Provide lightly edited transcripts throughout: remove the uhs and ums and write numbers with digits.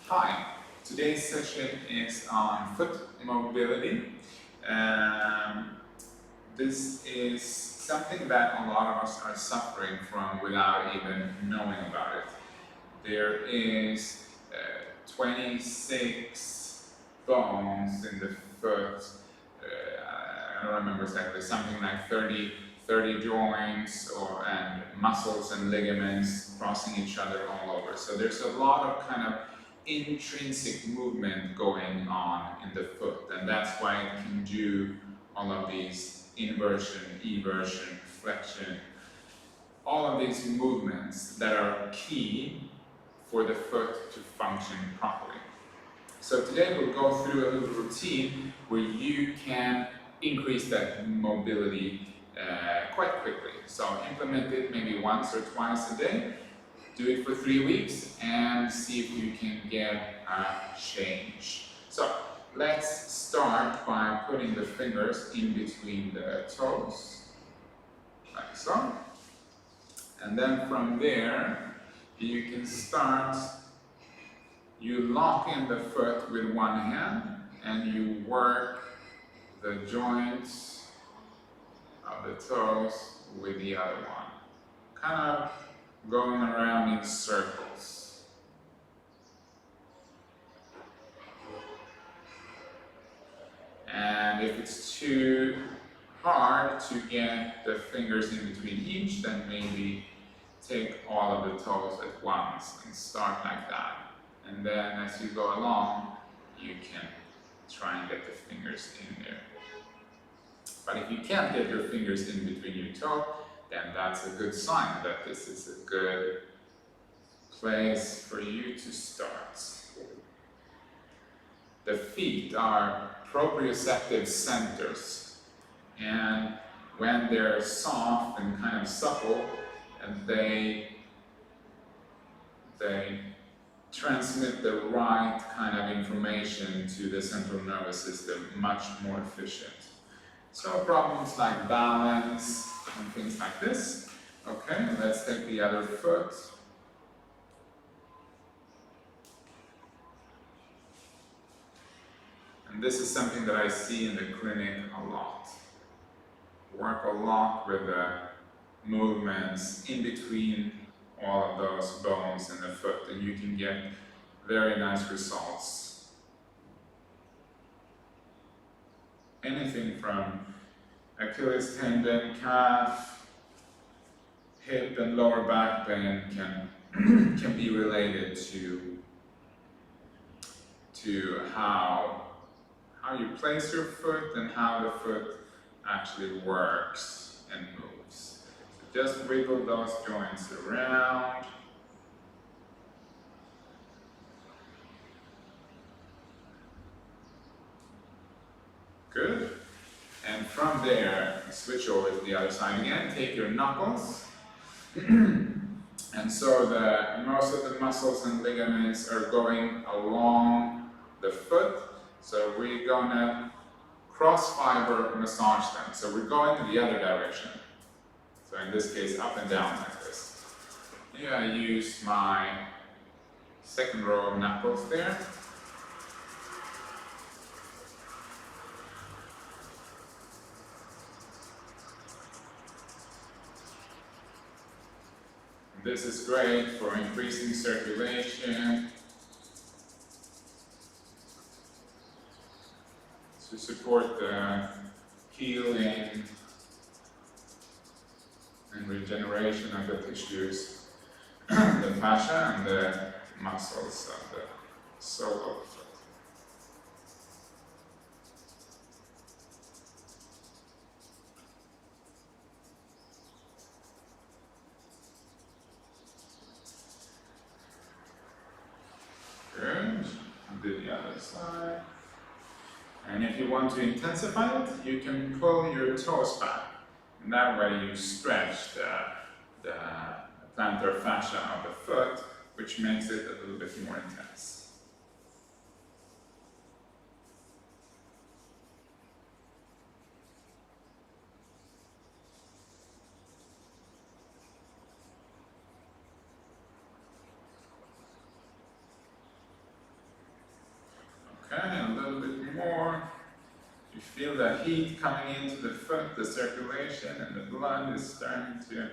Hi, today's session is on foot mobility. This is something that a lot of us are suffering from without even knowing about it. There is 26 bones in the foot. I don't remember exactly, something like 30 joints and muscles and ligaments crossing each other all over. So there's a lot of kind of intrinsic movement going on in the foot, and that's why it can do all of these inversion, eversion, flexion, all of these movements that are key for the foot to function properly. So today we'll go through a little routine where you can increase that mobility quite quickly. So implement it maybe once or twice a day. Do it for 3 weeks and see if you can get a change. So let's start by putting the fingers in between the toes, like so. And then from there, you can start, you lock in the foot with one hand and you work the joints of the toes with the other one. Kind of going around in circles. And if it's too hard to get the fingers in between each, then maybe take all of the toes at once and start like that. And then as you go along, you can try and get the fingers in there. But if you can't get your fingers in between your toe, then that's a good sign that this is a good place for you to start. The feet are proprioceptive centers, and when they're soft and kind of supple, and they transmit the right kind of information to the central nervous system much more efficient. So problems like balance and things like this. Okay, let's take the other foot. And this is something that I see in the clinic a lot. Work a lot with the movements in between all of those bones in the foot, and you can get very nice results. Anything from Achilles tendon, calf, hip and lower back pain can be related to how you place your foot and how the foot actually works and moves. So just wiggle those joints around. Good. And from there, switch over to the other side again. Take your knuckles. And so most of the muscles and ligaments are going along the foot. So we're going to cross fiber massage them. So we're going in the other direction. So in this case, up and down like this. Here I use my second row of knuckles there. This is great for increasing circulation, to support the healing and regeneration of the tissues, the fascia and the muscles of the sole of the foot. Good. And do the other side. And if you want to intensify it, you can pull your toes back. And that way you stretch the plantar fascia of the foot, which makes it a little bit more intense. Feel the heat coming into the foot, the circulation, and the blood is starting to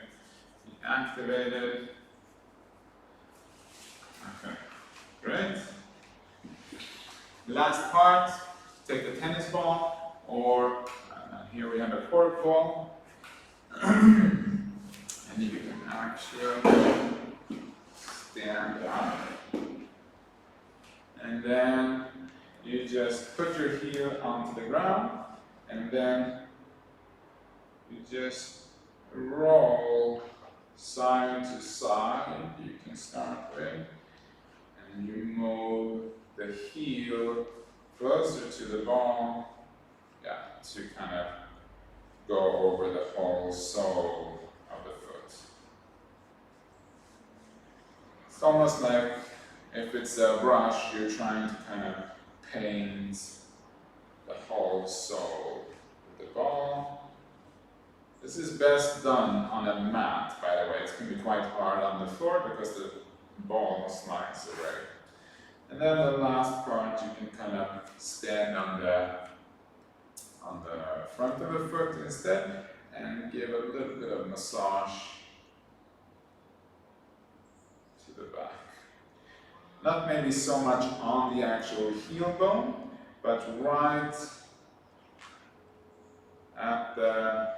be activated. Okay, great. Last part, take a tennis ball, or here we have a cork ball, and you can actually stand up, and then you just put your heel onto the ground, and then you just roll side to side. You can start with, and you move the heel closer to the ball, to kind of go over the whole sole of the foot. It's almost like if it's a brush, you're trying to kind of paint the whole sole with the ball. This is best done on a mat, by the way. It's going to be quite hard on the floor because the ball slides away. And then the last part, you can kind of stand on the front of the foot instead and give a little bit of massage to the back. Not maybe so much on the actual heel bone, but right at the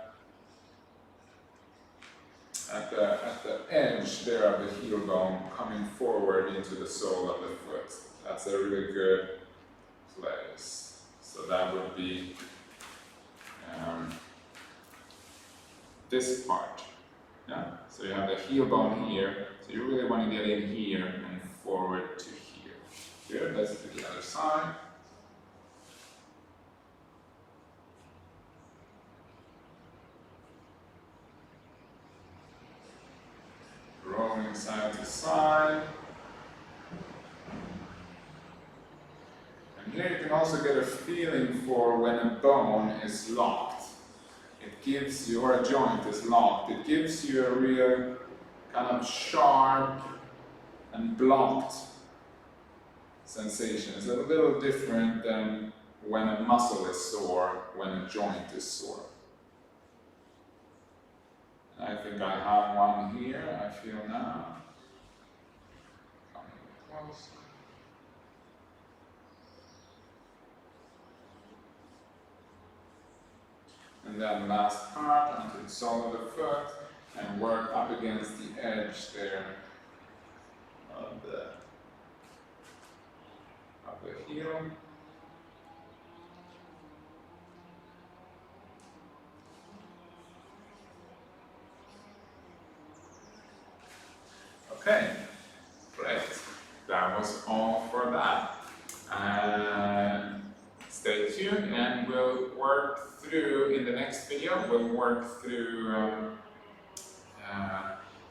edge there of the heel bone, coming forward into the sole of the foot. That's a really good place. So that would be this part. Yeah? So you have the heel bone here, so you really want to get in here and forward to here. Good, let's do the other side. Rolling side to side. And here you can also get a feeling for when a bone is locked. It gives you, or a joint is locked, it gives you a real kind of sharp and blocked sensation. It's a little different than when a muscle is sore, when a joint is sore. I think I have one here, I feel now. Coming close. And then last part onto the sole of the foot and work up against the edge there of the heel. Okay, great. That was all for that. Stay tuned and we'll work through, in the next video, we'll work through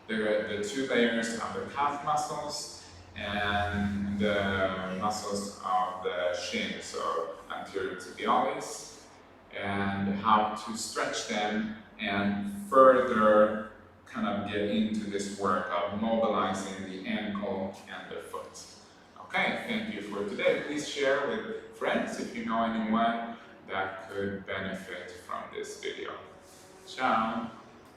the two layers of the calf muscles and the muscles of the shin, so anterior tibialis, and how to stretch them and further kind of get into this work of mobilizing the ankle and the foot. Okay, thank you for today. Please share with friends if you know anyone that could benefit from this video. Ciao!